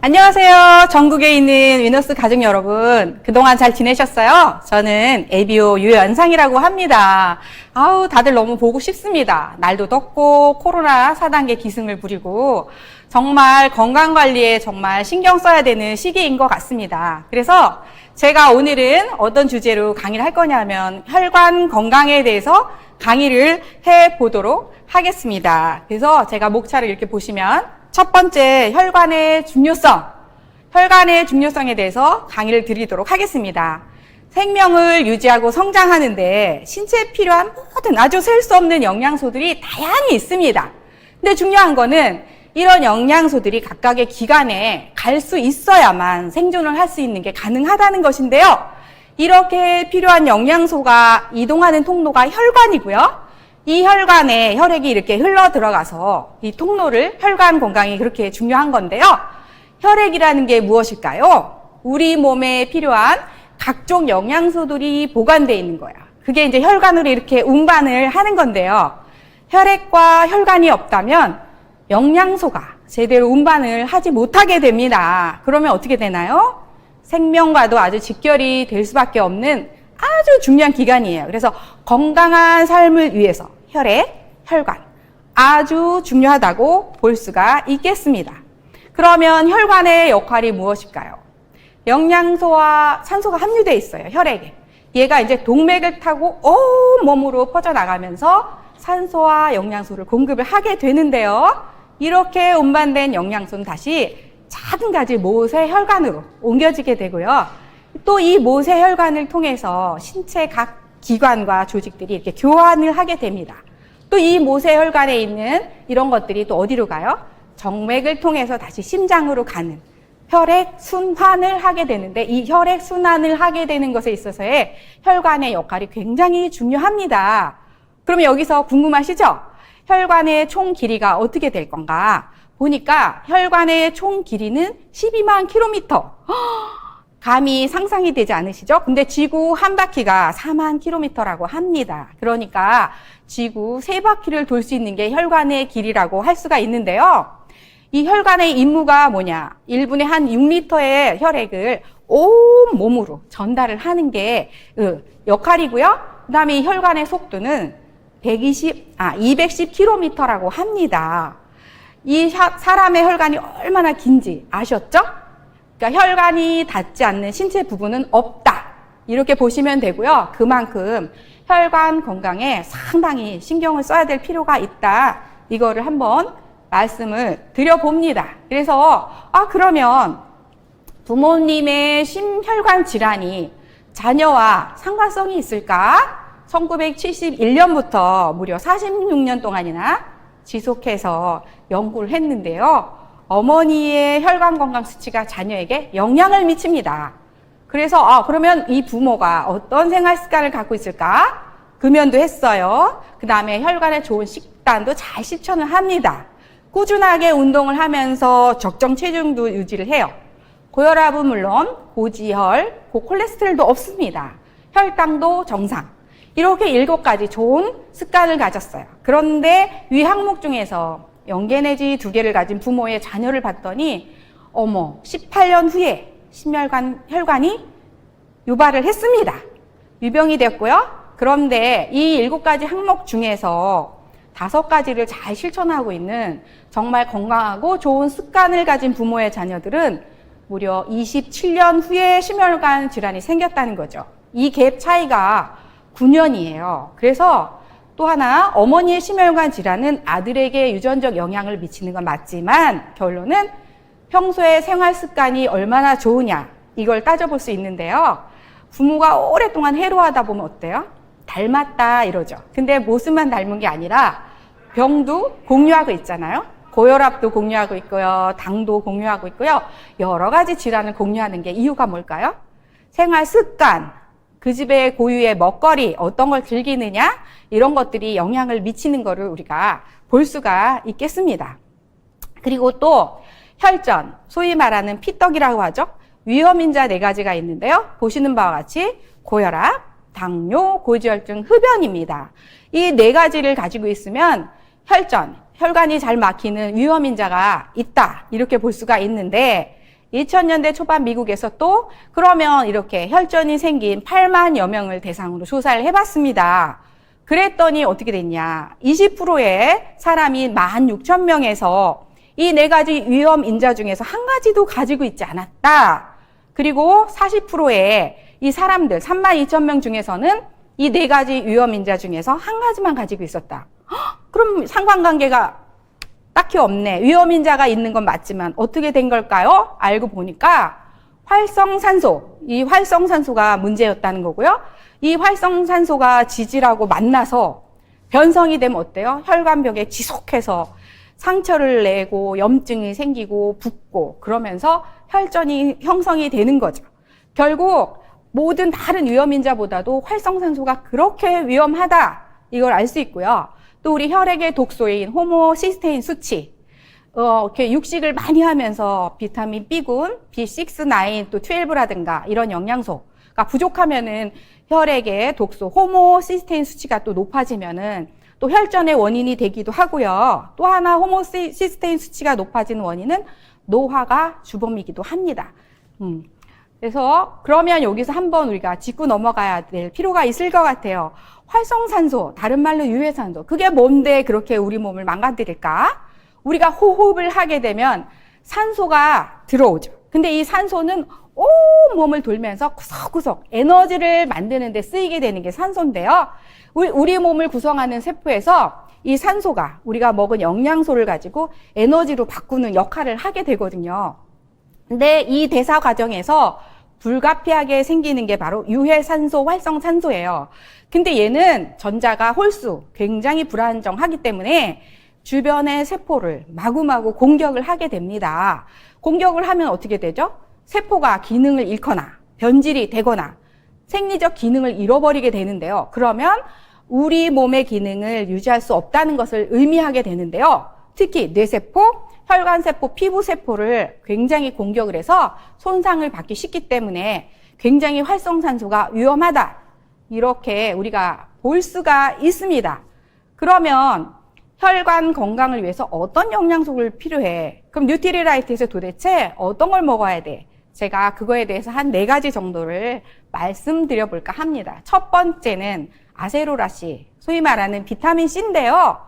안녕하세요. 전국에 있는 위너스 가족 여러분. 그동안 잘 지내셨어요? 저는 ABO 유연상이라고 합니다. 다들 너무 보고 싶습니다. 날도 덥고 코로나 4단계 기승을 부리고 정말 건강관리에 정말 신경 써야 되는 시기인 것 같습니다. 그래서 제가 오늘은 어떤 주제로 강의를 할 거냐면 혈관 건강에 대해서 강의를 해보도록 하겠습니다. 그래서 제가 목차를 이렇게 보시면 첫 번째, 혈관의 중요성에 대해서 강의를 드리도록 하겠습니다. 생명을 유지하고 성장하는데 신체에 필요한 모든 아주 셀 수 없는 영양소들이 다양히 있습니다. 근데 중요한 거는 이런 영양소들이 각각의 기관에 갈 수 있어야만 생존을 할 수 있는 게 가능하다는 것인데요. 이렇게 필요한 영양소가 이동하는 통로가 혈관이고요. 이 혈관에 혈액이 이렇게 흘러 들어가서 이 통로를 혈관 건강이 그렇게 중요한 건데요. 혈액이라는 게 무엇일까요? 우리 몸에 필요한 각종 영양소들이 보관되어 있는 거야. 그게 이제 혈관으로 이렇게 운반을 하는 건데요. 혈액과 혈관이 없다면 영양소가 제대로 운반을 하지 못하게 됩니다. 그러면 어떻게 되나요? 생명과도 아주 직결이 될 수밖에 없는 아주 중요한 기관이에요. 그래서 건강한 삶을 위해서 혈액, 혈관 아주 중요하다고 볼 수가 있겠습니다. 그러면 혈관의 역할이 무엇일까요? 영양소와 산소가 함유되어 있어요. 혈액에. 얘가 이제 동맥을 타고 온 몸으로 퍼져나가면서 산소와 영양소를 공급을 하게 되는데요. 이렇게 운반된 영양소는 다시 작은 가지 모세 혈관으로 옮겨지게 되고요. 또 이 모세 혈관을 통해서 신체 각 기관과 조직들이 이렇게 교환을 하게 됩니다. 또 이 모세 혈관에 있는 이런 것들이 또 어디로 가요? 정맥을 통해서 다시 심장으로 가는 혈액 순환을 하게 되는데 이 혈액 순환을 하게 되는 것에 있어서의 혈관의 역할이 굉장히 중요합니다. 그러면 여기서 궁금하시죠? 혈관의 총 길이가 어떻게 될 건가? 보니까 혈관의 총 길이는 12만 킬로미터. 감히 상상이 되지 않으시죠? 근데 지구 한 바퀴가 4만 킬로미터라고 합니다. 그러니까 지구 3바퀴를 돌 수 있는 게 혈관의 길이라고 할 수가 있는데요. 이 혈관의 임무가 뭐냐? 1분에 한 6리터의 혈액을 온 몸으로 전달을 하는 게 역할이고요. 그 다음에 이 혈관의 속도는 210km라고 합니다. 이 사람의 혈관이 얼마나 긴지 아셨죠? 그러니까 혈관이 닿지 않는 신체 부분은 없다. 이렇게 보시면 되고요. 그만큼 혈관 건강에 상당히 신경을 써야 될 필요가 있다. 이거를 한번 말씀을 드려봅니다. 그래서 그러면 부모님의 심혈관 질환이 자녀와 상관성이 있을까? 1971년부터 무려 46년 동안이나 지속해서 연구를 했는데요. 어머니의 혈관 건강 수치가 자녀에게 영향을 미칩니다. 그래서 그러면 이 부모가 어떤 생활 습관을 갖고 있을까? 금연도 했어요. 그 다음에 혈관에 좋은 식단도 잘 실천을 합니다. 꾸준하게 운동을 하면서 적정 체중도 유지를 해요. 고혈압은 물론 고지혈, 고콜레스테롤도 없습니다. 혈당도 정상. 이렇게 7가지 좋은 습관을 가졌어요. 그런데 위 항목 중에서 영계 내지 2개를 가진 부모의 자녀를 봤더니 18년 후에 혈관이 유발을 했습니다. 유병이 됐고요. 그런데 이 7가지 항목 중에서 5가지를 잘 실천하고 있는 정말 건강하고 좋은 습관을 가진 부모의 자녀들은 무려 27년 후에 심혈관 질환이 생겼다는 거죠. 이 갭 차이가 9년이에요. 그래서 또 하나, 어머니의 심혈관 질환은 아들에게 유전적 영향을 미치는 건 맞지만 결론은 평소에 생활 습관이 얼마나 좋으냐 이걸 따져볼 수 있는데요. 부모가 오랫동안 해로하다 보면 어때요? 닮았다 이러죠. 근데 모습만 닮은 게 아니라 병도 공유하고 있잖아요. 고혈압도 공유하고 있고요. 당도 공유하고 있고요. 여러 가지 질환을 공유하는 게 이유가 뭘까요? 생활 습관, 그 집의 고유의 먹거리, 어떤 걸 즐기느냐 이런 것들이 영향을 미치는 거를 우리가 볼 수가 있겠습니다. 그리고 또 혈전, 소위 말하는 피떡이라고 하죠. 위험인자 4가지가 있는데요. 보시는 바와 같이 고혈압, 당뇨, 고지혈증, 흡연입니다. 이 4가지를 가지고 있으면 혈전, 혈관이 잘 막히는 위험인자가 있다 이렇게 볼 수가 있는데 2000년대 초반 미국에서 또 그러면 이렇게 혈전이 생긴 8만여 명을 대상으로 조사를 해봤습니다. 그랬더니 어떻게 됐냐. 20%의 사람이 16,000명에서 이 4가지 위험 인자 중에서 한 가지도 가지고 있지 않았다. 그리고 40%의 이 사람들 32,000명 중에서는 이 4가지 위험 인자 중에서 한 가지만 가지고 있었다. 그럼 상관관계가 딱히 없네. 위험 인자가 있는 건 맞지만 어떻게 된 걸까요? 알고 보니까 활성산소, 이 활성산소가 문제였다는 거고요. 이 활성산소가 지질하고 만나서 변성이 되면 어때요? 혈관벽에 지속해서 상처를 내고 염증이 생기고 붓고 그러면서 혈전이 형성이 되는 거죠. 결국 모든 다른 위험인자보다도 활성산소가 그렇게 위험하다 이걸 알 수 있고요. 또 우리 혈액의 독소인 호모시스테인 수치, 이렇게 육식을 많이 하면서 비타민 B군, B6, 9, 또 12라든가 이런 영양소가 부족하면은 혈액의 독소 호모시스테인 수치가 또 높아지면은 또 혈전의 원인이 되기도 하고요. 또 하나 호모시스테인 수치가 높아지는 원인은 노화가 주범이기도 합니다. 그래서 그러면 여기서 한번 우리가 짚고 넘어가야 될 필요가 있을 것 같아요. 활성산소, 다른 말로 유해산소. 그게 뭔데 그렇게 우리 몸을 망가뜨릴까? 우리가 호흡을 하게 되면 산소가 들어오죠. 근데 이 산소는 온 몸을 돌면서 구석구석 에너지를 만드는 데 쓰이게 되는 게 산소인데요. 우리 몸을 구성하는 세포에서 이 산소가 우리가 먹은 영양소를 가지고 에너지로 바꾸는 역할을 하게 되거든요. 근데 이 대사 과정에서 불가피하게 생기는 게 바로 유해산소, 활성산소예요. 근데 얘는 전자가 홀수, 굉장히 불안정하기 때문에 주변의 세포를 마구마구 공격을 하게 됩니다. 공격을 하면 어떻게 되죠? 세포가 기능을 잃거나 변질이 되거나 생리적 기능을 잃어버리게 되는데요. 그러면 우리 몸의 기능을 유지할 수 없다는 것을 의미하게 되는데요. 특히 뇌세포, 혈관세포, 피부세포를 굉장히 공격을 해서 손상을 받기 쉽기 때문에 굉장히 활성산소가 위험하다. 이렇게 우리가 볼 수가 있습니다. 그러면 혈관 건강을 위해서 어떤 영양소를 필요해? 그럼 뉴트리라이트에서 도대체 어떤 걸 먹어야 돼? 제가 그거에 대해서 한 4가지 정도를 말씀드려 볼까 합니다. 첫 번째는 아세로라씨, 소위 말하는 비타민 C인데요.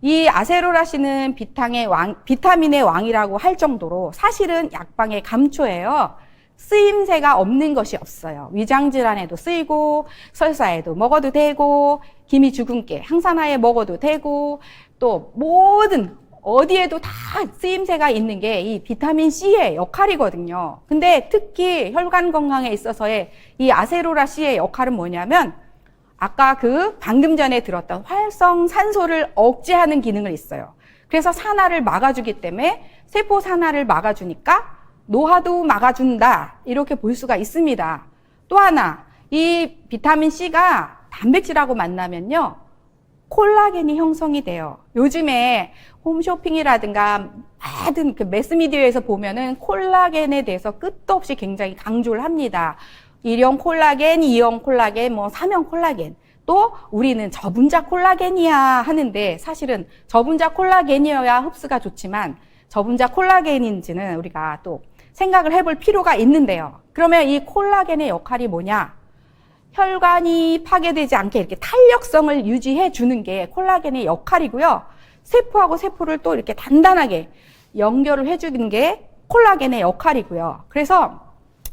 이 아세로라씨는 비타민의 왕이라고 할 정도로 사실은 약방의 감초예요. 쓰임새가 없는 것이 없어요. 위장질환에도 쓰이고 설사에도 먹어도 되고 기미주근깨, 항산화에 먹어도 되고 또 모든 어디에도 다 쓰임새가 있는 게 이 비타민 C의 역할이거든요. 근데 특히 혈관 건강에 있어서의 이 아세로라씨의 역할은 뭐냐면 아까 방금 전에 들었던 활성산소를 억제하는 기능을 있어요. 그래서 산화를 막아주기 때문에 세포 산화를 막아주니까 노화도 막아준다. 이렇게 볼 수가 있습니다. 또 하나, 이 비타민 C가 단백질하고 만나면요. 콜라겐이 형성이 돼요. 요즘에 홈쇼핑이라든가 모든 매스미디어에서 보면은 콜라겐에 대해서 끝도 없이 굉장히 강조를 합니다. 1형 콜라겐, 2형 콜라겐, 3형 콜라겐. 또 우리는 저분자 콜라겐이야 하는데 사실은 저분자 콜라겐이어야 흡수가 좋지만 저분자 콜라겐인지는 우리가 또 생각을 해볼 필요가 있는데요. 그러면 이 콜라겐의 역할이 뭐냐? 혈관이 파괴되지 않게 이렇게 탄력성을 유지해 주는 게 콜라겐의 역할이고요. 세포하고 세포를 또 이렇게 단단하게 연결을 해주는 게 콜라겐의 역할이고요. 그래서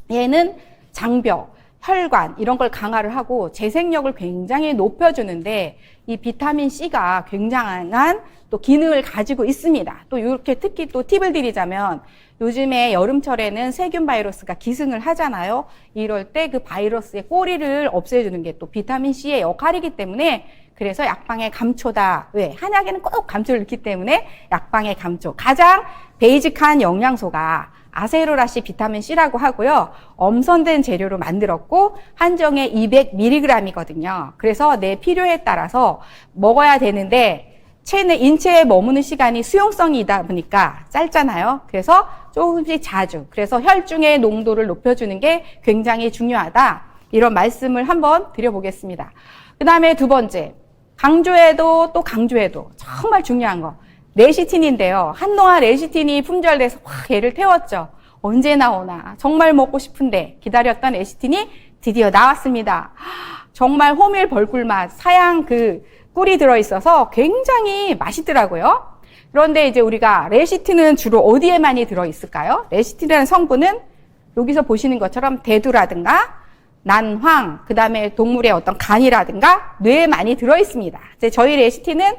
얘는 장벽, 혈관 이런 걸 강화를 하고 재생력을 굉장히 높여주는데 이 비타민 C가 굉장한 또 기능을 가지고 있습니다. 또 이렇게 특히 또 팁을 드리자면 요즘에 여름철에는 세균 바이러스가 기승을 하잖아요. 이럴 때 그 바이러스의 꼬리를 없애주는 게 또 비타민 C의 역할이기 때문에 그래서 약방의 감초다. 왜? 한약에는 꼭 감초를 넣기 때문에 약방의 감초. 가장 베이직한 영양소가 아세로라씨 비타민 C라고 하고요. 엄선된 재료로 만들었고 한정에 200mg이거든요. 그래서 내 필요에 따라서 먹어야 되는데 인체에 머무는 시간이 수용성이다 보니까 짧잖아요. 그래서 조금씩 자주. 그래서 혈중의 농도를 높여주는 게 굉장히 중요하다. 이런 말씀을 한번 드려보겠습니다. 그 다음에 두 번째. 강조해도 또 강조해도 정말 중요한 거. 레시틴인데요. 한동안 레시틴이 품절돼서 확 얘를 태웠죠. 언제 나오나 정말 먹고 싶은데 기다렸던 레시틴이 드디어 나왔습니다. 정말 호밀 벌꿀맛, 사양 그 꿀이 들어있어서 굉장히 맛있더라고요. 그런데 이제 우리가 레시틴은 주로 어디에 많이 들어있을까요? 레시틴이라는 성분은 여기서 보시는 것처럼 대두라든가 난황, 그 다음에 동물의 어떤 간이라든가 뇌에 많이 들어있습니다. 이제 저희 레시틴은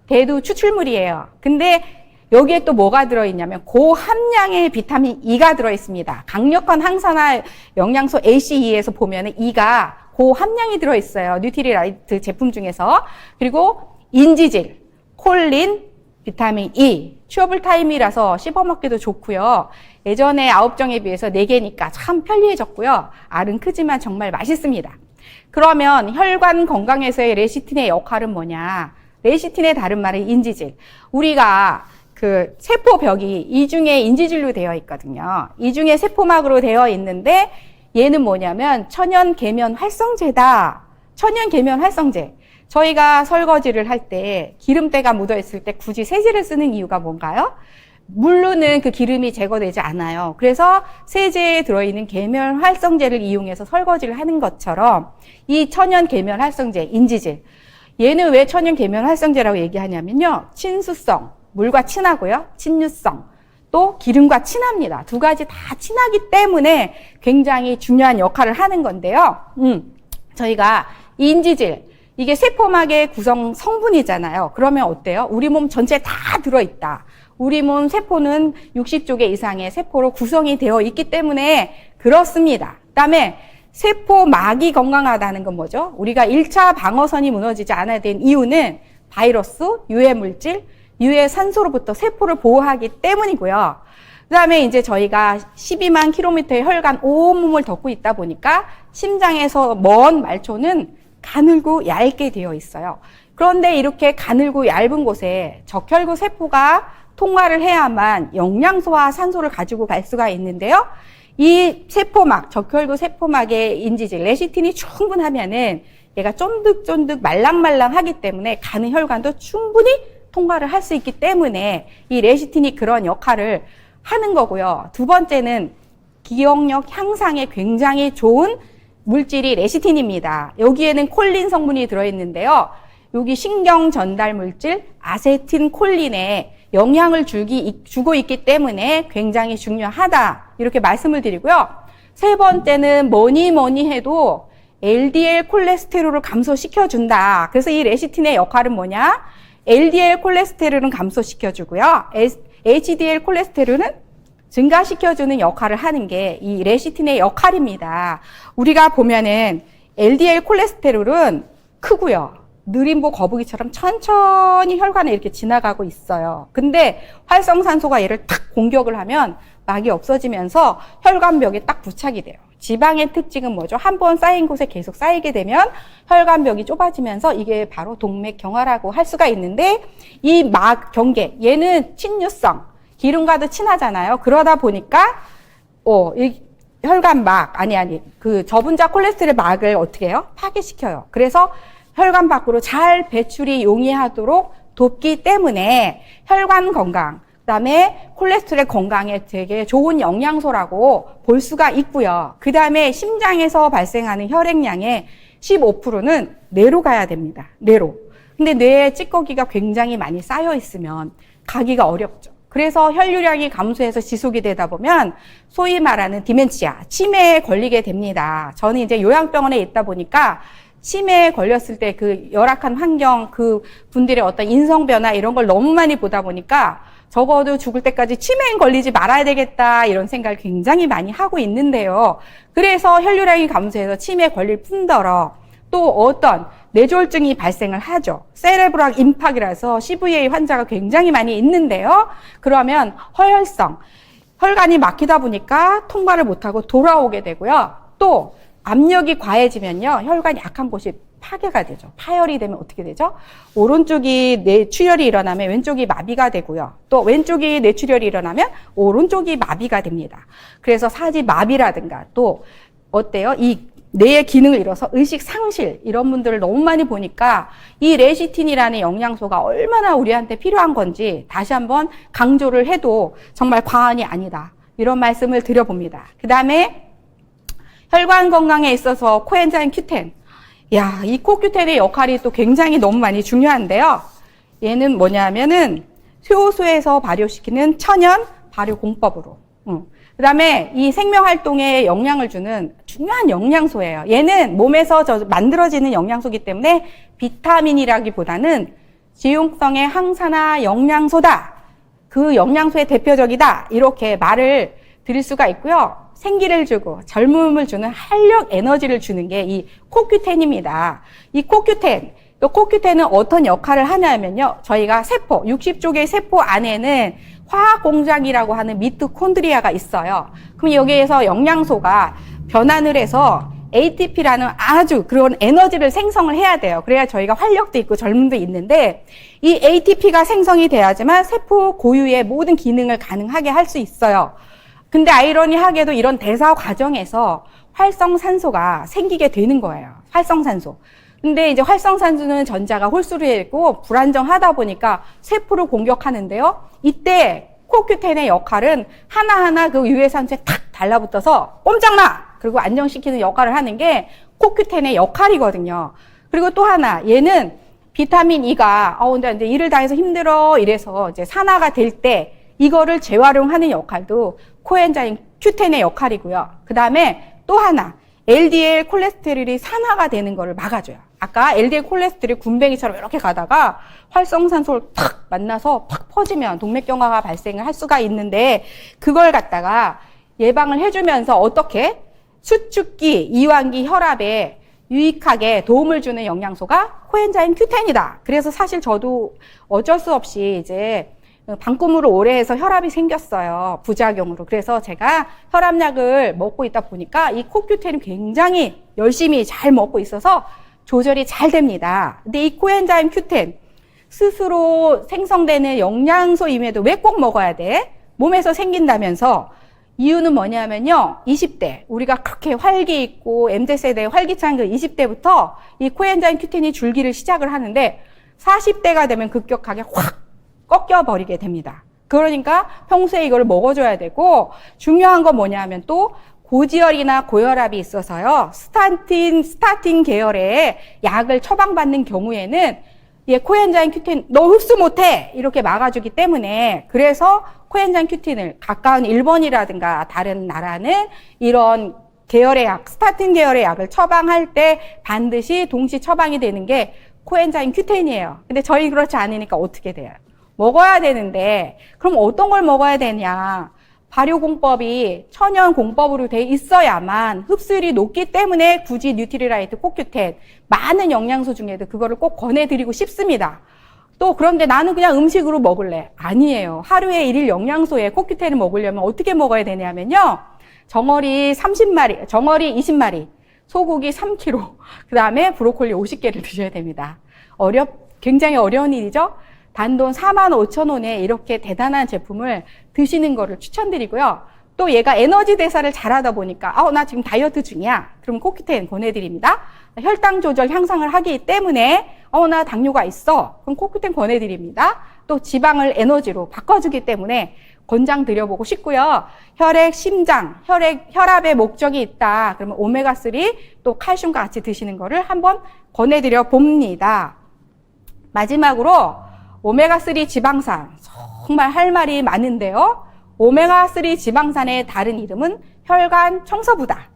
대두 추출물이에요. 근데 여기에 또 뭐가 들어있냐면 고함량의 비타민 E가 들어있습니다. 강력한 항산화 영양소 ACE에서 보면 E가 고함량이 들어있어요. 뉴트리라이트 제품 중에서. 그리고 인지질, 콜린, 비타민 E, 취업을 타임이라서 씹어먹기도 좋고요. 예전에 9정에 비해서 4개니까 참 편리해졌고요. 알은 크지만 정말 맛있습니다. 그러면 혈관 건강에서의 레시틴의 역할은 뭐냐? 레시틴의 다른 말은 인지질. 우리가 그 세포벽이 이중에 인지질로 되어 있거든요. 이중에 세포막으로 되어 있는데 얘는 뭐냐면 천연 계면 활성제다. 천연 계면 활성제. 저희가 설거지를 할 때 기름때가 묻어 있을 때 굳이 세제를 쓰는 이유가 뭔가요? 물로는 그 기름이 제거되지 않아요. 그래서 세제에 들어있는 계면 활성제를 이용해서 설거지를 하는 것처럼 이 천연 계면 활성제, 인지질. 얘는 왜 천연 계면 활성제라고 얘기하냐면요. 친수성, 물과 친하고요. 친유성, 또 기름과 친합니다. 두 가지 다 친하기 때문에 굉장히 중요한 역할을 하는 건데요. 저희가 인지질, 이게 세포막의 구성 성분이잖아요. 그러면 어때요? 우리 몸 전체에 다 들어있다. 우리 몸 세포는 60조 개 이상의 세포로 구성이 되어 있기 때문에 그렇습니다. 그다음에 세포막이 건강하다는 건 뭐죠? 우리가 1차 방어선이 무너지지 않아야 되는 이유는 바이러스, 유해물질, 유해산소로부터 세포를 보호하기 때문이고요. 그 다음에 이제 저희가 12만 킬로미터의 혈관 온몸을 덮고 있다 보니까 심장에서 먼 말초는 가늘고 얇게 되어 있어요. 그런데 이렇게 가늘고 얇은 곳에 적혈구 세포가 통과를 해야만 영양소와 산소를 가지고 갈 수가 있는데요. 이 세포막, 적혈구 세포막의 인지질, 레시틴이 충분하면은 얘가 쫀득쫀득 말랑말랑하기 때문에 가는 혈관도 충분히 통과를 할 수 있기 때문에 이 레시틴이 그런 역할을 하는 거고요. 두 번째는 기억력 향상에 굉장히 좋은 물질이 레시틴입니다. 여기에는 콜린 성분이 들어있는데요. 여기 신경 전달 물질 아세틴콜린에 영향을 주고 있기 때문에 굉장히 중요하다. 이렇게 말씀을 드리고요. 세 번째는 뭐니 해도 LDL 콜레스테롤을 감소시켜준다. 그래서 이 레시틴의 역할은 뭐냐? LDL 콜레스테롤은 감소시켜주고요. HDL 콜레스테롤은 증가시켜주는 역할을 하는 게 이 레시틴의 역할입니다. 우리가 보면은 LDL 콜레스테롤은 크고요. 느림보 거북이처럼 천천히 혈관에 이렇게 지나가고 있어요. 근데 활성산소가 얘를 탁 공격을 하면 막이 없어지면서 혈관벽에 딱 부착이 돼요. 지방의 특징은 뭐죠? 한 번 쌓인 곳에 계속 쌓이게 되면 혈관벽이 좁아지면서 이게 바로 동맥경화라고 할 수가 있는데 이 막 경계, 얘는 친유성, 기름과도 친하잖아요. 그러다 보니까 이 혈관막, 그 저분자 콜레스테롤 막을 어떻게 해요? 파괴시켜요. 그래서 혈관 밖으로 잘 배출이 용이하도록 돕기 때문에 혈관 건강, 그다음에 콜레스테롤 건강에 되게 좋은 영양소라고 볼 수가 있고요. 그다음에 심장에서 발생하는 혈액량의 15%는 뇌로 가야 됩니다. 뇌로. 근데 뇌에 찌꺼기가 굉장히 많이 쌓여 있으면 가기가 어렵죠. 그래서 혈류량이 감소해서 지속이 되다 보면 소위 말하는 디멘치아, 치매에 걸리게 됩니다. 저는 이제 요양병원에 있다 보니까 치매에 걸렸을 때 그 열악한 환경, 그 분들의 어떤 인성 변화 이런 걸 너무 많이 보다 보니까 적어도 죽을 때까지 치매에 걸리지 말아야 되겠다 이런 생각을 굉장히 많이 하고 있는데요. 그래서 혈류량이 감소해서 치매에 걸릴 뿐더러 또 어떤 뇌졸중이 발생을 하죠. 세레브랄 임팍이라서 CVA 환자가 굉장히 많이 있는데요. 그러면 허혈성, 혈관이 막히다 보니까 통과를 못하고 돌아오게 되고요. 또 압력이 과해지면요. 혈관이 약한 곳이 파괴가 되죠. 파열이 되면 어떻게 되죠? 오른쪽이 뇌출혈이 일어나면 왼쪽이 마비가 되고요. 또 왼쪽이 뇌출혈이 일어나면 오른쪽이 마비가 됩니다. 그래서 사지 마비라든가 또 어때요? 이 뇌의 기능을 잃어서 의식 상실 이런 분들을 너무 많이 보니까 이 레시틴이라는 영양소가 얼마나 우리한테 필요한 건지 다시 한번 강조를 해도 정말 과언이 아니다. 이런 말씀을 드려봅니다. 그 다음에 혈관 건강에 있어서 코엔자임 Q10. 야, 이 CoQ10의 역할이 또 굉장히 너무 많이 중요한데요. 얘는 뭐냐면은 효소에서 발효시키는 천연 발효 공법으로. 그 다음에 이 생명활동에 영향을 주는 중요한 영양소예요. 얘는 몸에서 만들어지는 영양소이기 때문에 비타민이라기보다는 지용성의 항산화 영양소다. 그 영양소의 대표적이다. 이렇게 말을 드릴 수가 있고요. 생기를 주고 젊음을 주는 활력 에너지를 주는 게 이 CoQ10입니다. 이 CoQ10은 어떤 역할을 하냐면요. 저희가 세포, 60쪽의 세포 안에는 화학 공장이라고 하는 미토콘드리아가 있어요. 그럼 여기에서 영양소가 변환을 해서 ATP라는 아주 그런 에너지를 생성을 해야 돼요. 그래야 저희가 활력도 있고 젊음도 있는데 이 ATP가 생성이 돼야지만 세포 고유의 모든 기능을 가능하게 할 수 있어요. 근데 아이러니하게도 이런 대사 과정에서 활성산소가 생기게 되는 거예요. 활성산소. 근데 이제 활성산소는 전자가 홀수로 있고 불안정하다 보니까 세포를 공격하는데요. 이때 CoQ10의 역할은 하나하나 그 유해산소에 탁 달라붙어서 꼼짝마! 그리고 안정시키는 역할을 하는 게 CoQ10의 역할이거든요. 그리고 또 하나, 얘는 비타민 E가, 이제 일을 다 해서 힘들어. 이래서 이제 산화가 될 때 이거를 재활용하는 역할도 코엔자임 Q10의 역할이고요. 그 다음에 또 하나, LDL 콜레스테롤이 산화가 되는 거를 막아줘요. 아까 LDL 콜레스테롤이 군뱅이처럼 이렇게 가다가 활성산소를 탁 만나서 팍 퍼지면 동맥경화가 발생을 할 수가 있는데 그걸 갖다가 예방을 해주면서 어떻게 수축기, 이완기 혈압에 유익하게 도움을 주는 영양소가 코엔자임 Q10이다. 그래서 사실 저도 어쩔 수 없이 이제 방꿈으로 오래 해서 혈압이 생겼어요. 부작용으로. 그래서 제가 혈압약을 먹고 있다 보니까 이 CoQ10이 굉장히 열심히 잘 먹고 있어서 조절이 잘 됩니다. 근데 이 코엔자임 Q10 스스로 생성되는 영양소임에도 왜 꼭 먹어야 돼? 몸에서 생긴다면서. 이유는 뭐냐면요. 20대 우리가 그렇게 활기 있고 MZ세대의 활기찬 그 20대부터 이 코엔자임 Q10이 줄기를 시작을 하는데 40대가 되면 급격하게 확 꺾여버리게 됩니다. 그러니까 평소에 이걸 먹어줘야 되고 중요한 건 뭐냐면 또 고지혈이나 고혈압이 있어서요. 스타틴 계열의 약을 처방받는 경우에는 코엔자임 Q10 너 흡수 못해 이렇게 막아주기 때문에 그래서 코엔자임 Q10을 가까운 일본이라든가 다른 나라는 이런 계열의 약, 스타틴 계열의 약을 처방할 때 반드시 동시 처방이 되는 게 코엔자임 Q10이에요. 근데 저희 그렇지 않으니까 어떻게 돼요? 먹어야 되는데 그럼 어떤 걸 먹어야 되냐? 발효공법이 천연 공법으로 돼 있어야만 흡수율이 높기 때문에 굳이 뉴트리라이트 CoQ10 많은 영양소 중에도 그거를 꼭 권해드리고 싶습니다. 또 그런데 나는 그냥 음식으로 먹을래. 아니에요. 하루에 1일 영양소에 CoQ10을 먹으려면 어떻게 먹어야 되냐면요. 정어리 30마리, 정어리 20마리, 소고기 3kg, 그 다음에 브로콜리 50개를 드셔야 됩니다. 굉장히 어려운 일이죠? 단돈 45,000원에 이렇게 대단한 제품을 드시는 거를 추천드리고요. 또 얘가 에너지 대사를 잘하다 보니까 나 지금 다이어트 중이야. 그럼 CoQ10 권해드립니다. 혈당 조절 향상을 하기 때문에 나 당뇨가 있어. 그럼 CoQ10 권해드립니다. 또 지방을 에너지로 바꿔주기 때문에 권장 드려보고 싶고요. 혈액, 심장, 혈압의 목적이 있다. 그러면 오메가3 또 칼슘과 같이 드시는 거를 한번 권해드려 봅니다. 마지막으로 오메가3 지방산, 정말 할 말이 많은데요. 오메가3 지방산의 다른 이름은 혈관 청소부다.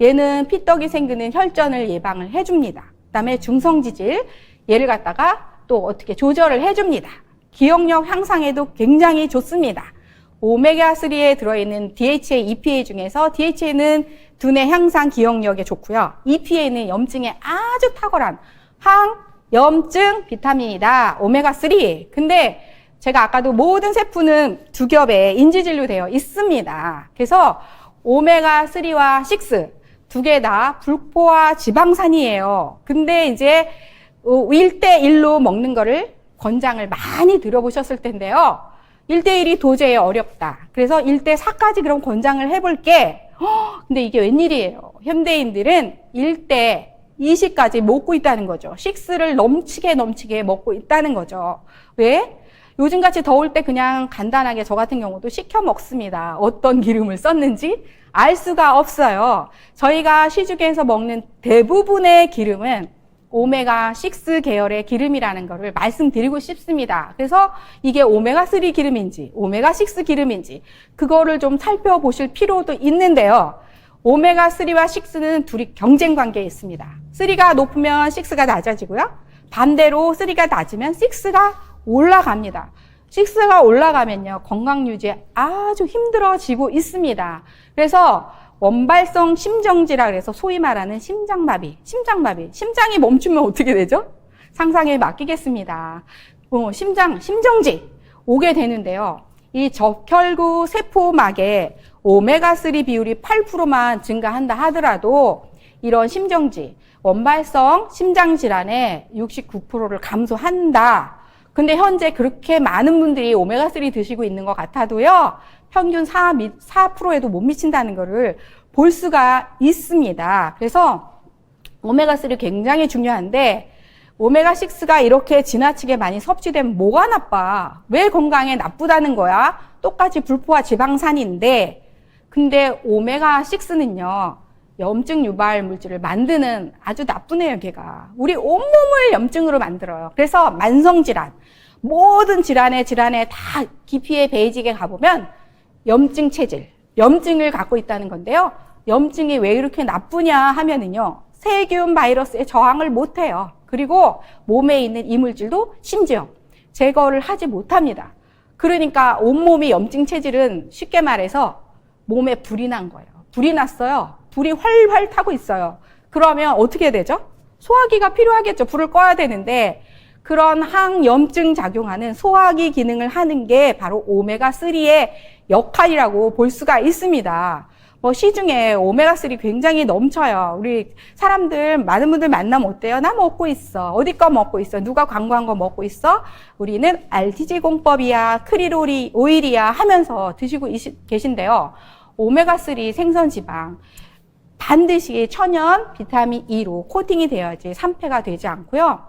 얘는 피떡이 생기는 혈전을 예방을 해줍니다. 그 다음에 중성지질, 얘를 갖다가 또 어떻게 조절을 해줍니다. 기억력 향상에도 굉장히 좋습니다. 오메가3에 들어있는 DHA, EPA 중에서 DHA는 두뇌 향상 기억력에 좋고요. EPA는 염증에 아주 탁월한 염증 비타민이다. 오메가3. 근데 제가 아까도 모든 세포는 두 겹에 인지질로 되어 있습니다. 그래서 오메가3와 6 두 개 다 불포화 지방산이에요. 근데 이제 1대1로 먹는 거를 권장을 많이 들어보셨을 텐데요. 1대1이 도저히 어렵다. 그래서 1대4까지 그럼 권장을 해볼게. 근데 이게 웬일이에요. 현대인들은 1대 20까지 먹고 있다는 거죠. 식스를 넘치게 먹고 있다는 거죠. 왜? 요즘같이 더울 때 그냥 간단하게 저 같은 경우도 시켜 먹습니다. 어떤 기름을 썼는지 알 수가 없어요. 저희가 시중에서 먹는 대부분의 기름은 오메가6 계열의 기름이라는 것을 말씀드리고 싶습니다. 그래서 이게 오메가3 기름인지 오메가6 기름인지 그거를 좀 살펴보실 필요도 있는데요. 오메가3와 6는 둘이 경쟁 관계에 있습니다. 3가 높으면 6가 낮아지고요. 반대로 3가 낮으면 6가 올라갑니다. 6가 올라가면요, 건강 유지에 아주 힘들어지고 있습니다. 그래서 원발성 심정지라 그래서 소위 말하는 심장마비, 심장이 멈추면 어떻게 되죠? 상상에 맡기겠습니다. 심정지 오게 되는데요. 이 적혈구 세포막에 오메가3 비율이 8%만 증가한다 하더라도 이런 심정지, 원발성 심장질환의 69%를 감소한다. 근데 현재 그렇게 많은 분들이 오메가3 드시고 있는 것 같아도요, 평균 4%에도 못 미친다는 것을 볼 수가 있습니다. 그래서 오메가3 굉장히 중요한데, 오메가6가 이렇게 지나치게 많이 섭취되면 뭐가 나빠? 왜 건강에 나쁘다는 거야? 똑같이 불포화 지방산인데, 근데 오메가6는요, 염증 유발 물질을 만드는 아주 나쁜 애예요, 걔가. 우리 온몸을 염증으로 만들어요. 그래서 만성질환, 모든 질환에 다 깊이에 베이직에 가보면 염증 체질, 염증을 갖고 있다는 건데요. 염증이 왜 이렇게 나쁘냐 하면은요, 세균 바이러스에 저항을 못해요. 그리고 몸에 있는 이물질도 심지어 제거를 하지 못합니다. 그러니까 온몸이 염증 체질은 쉽게 말해서 몸에 불이 난 거예요. 불이 났어요. 불이 활활 타고 있어요. 그러면 어떻게 되죠? 소화기가 필요하겠죠. 불을 꺼야 되는데, 그런 항염증 작용하는 소화기 기능을 하는 게 바로 오메가3의 역할이라고 볼 수가 있습니다. 시중에 오메가3 굉장히 넘쳐요. 우리 사람들, 많은 분들 만나면 어때요? 나 먹고 있어. 어디 거 먹고 있어? 누가 광고한 거 먹고 있어? 우리는 RTG 공법이야, 크릴 오일이야 하면서 드시고 계신데요. 오메가3 생선 지방, 반드시 천연 비타민 E로 코팅이 되어야지 산패가 되지 않고요.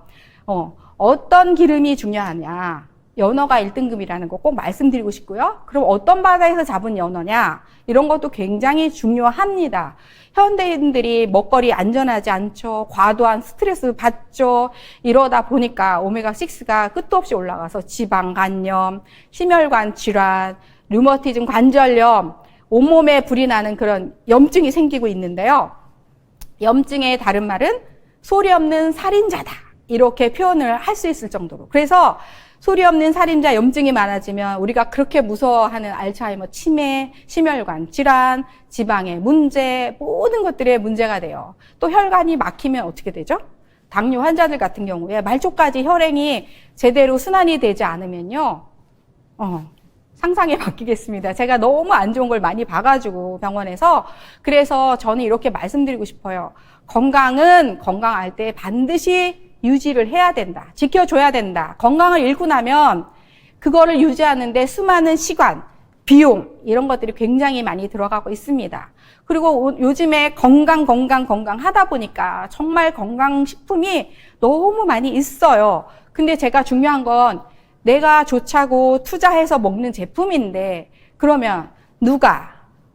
어떤 기름이 중요하냐? 연어가 1등급이라는 거 꼭 말씀드리고 싶고요. 그럼 어떤 바다에서 잡은 연어냐? 이런 것도 굉장히 중요합니다. 현대인들이 먹거리 안전하지 않죠. 과도한 스트레스 받죠. 이러다 보니까 오메가6가 끝도 없이 올라가서 지방 간염, 심혈관 질환, 류머티즘 관절염, 온몸에 불이 나는 그런 염증이 생기고 있는데요. 염증의 다른 말은 소리 없는 살인자다. 이렇게 표현을 할 수 있을 정도로. 그래서 소리 없는 살인자 염증이 많아지면 우리가 그렇게 무서워하는 알츠하이머 치매, 심혈관 질환, 지방의 문제, 모든 것들의 문제가 돼요. 또 혈관이 막히면 어떻게 되죠? 당뇨 환자들 같은 경우에 말초까지 혈행이 제대로 순환이 되지 않으면요. 상상에 맡기겠습니다. 제가 너무 안 좋은 걸 많이 봐가지고 병원에서. 그래서 저는 이렇게 말씀드리고 싶어요. 건강은 건강할 때 반드시 유지를 해야 된다. 지켜줘야 된다. 건강을 잃고 나면 그거를 유지하는데 수많은 시간, 비용 이런 것들이 굉장히 많이 들어가고 있습니다. 그리고 요즘에 건강 하다 보니까 정말 건강식품이 너무 많이 있어요. 근데 제가 중요한 건 내가 좋자고 투자해서 먹는 제품인데, 그러면 누가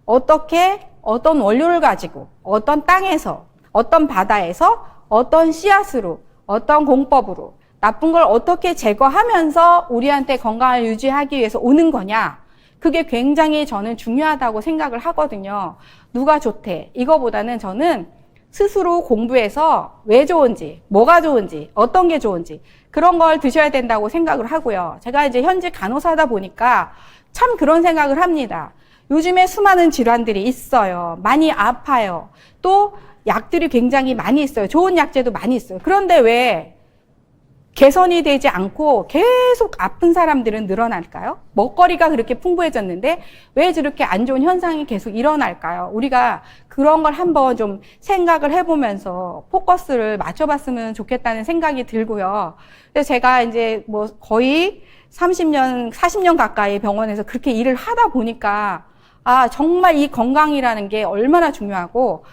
어떻게 어떤 원료를 가지고 어떤 땅에서 어떤 바다에서 어떤 씨앗으로 어떤 공법으로 나쁜 걸 어떻게 제거하면서 우리한테 건강을 유지하기 위해서 오는 거냐, 그게 굉장히 저는 중요하다고 생각을 하거든요. 누가 좋대 이거보다는 저는 스스로 공부해서 왜 좋은지, 뭐가 좋은지, 어떤 게 좋은지 그런 걸 드셔야 된다고 생각을 하고요. 제가 이제 현직 간호사다 보니까 참 그런 생각을 합니다. 요즘에 수많은 질환들이 있어요. 많이 아파요. 또 약들이 굉장히 많이 있어요. 좋은 약제도 많이 있어요. 그런데 왜 개선이 되지 않고 계속 아픈 사람들은 늘어날까요? 먹거리가 그렇게 풍부해졌는데 왜 저렇게 안 좋은 현상이 계속 일어날까요? 우리가 그런 걸 한번 좀 생각을 해보면서 포커스를 맞춰봤으면 좋겠다는 생각이 들고요. 그래서 제가 이제 거의 30년, 40년 가까이 병원에서 그렇게 일을 하다 보니까 정말 이 건강이라는 게 얼마나 중요하고,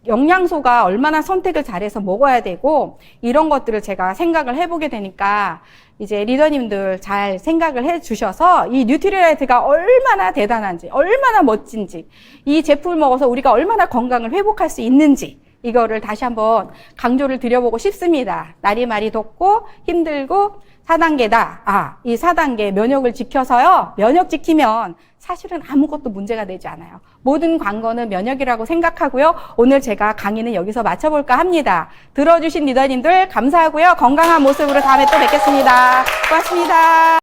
영양소가 얼마나 선택을 잘해서 먹어야 되고 이런 것들을 제가 생각을 해보게 되니까 이제 리더님들 잘 생각을 해 주셔서 이 뉴트리라이트가 얼마나 대단한지, 얼마나 멋진지, 이 제품을 먹어서 우리가 얼마나 건강을 회복할 수 있는지 이거를 다시 한번 강조를 드려보고 싶습니다. 날이 많이 덥고 힘들고 4단계다. 이 4단계 면역을 지켜서요. 면역 지키면 사실은 아무것도 문제가 되지 않아요. 모든 관건은 면역이라고 생각하고요. 오늘 제가 강의는 여기서 마쳐볼까 합니다. 들어주신 리더님들 감사하고요. 건강한 모습으로 다음에 또 뵙겠습니다. 고맙습니다.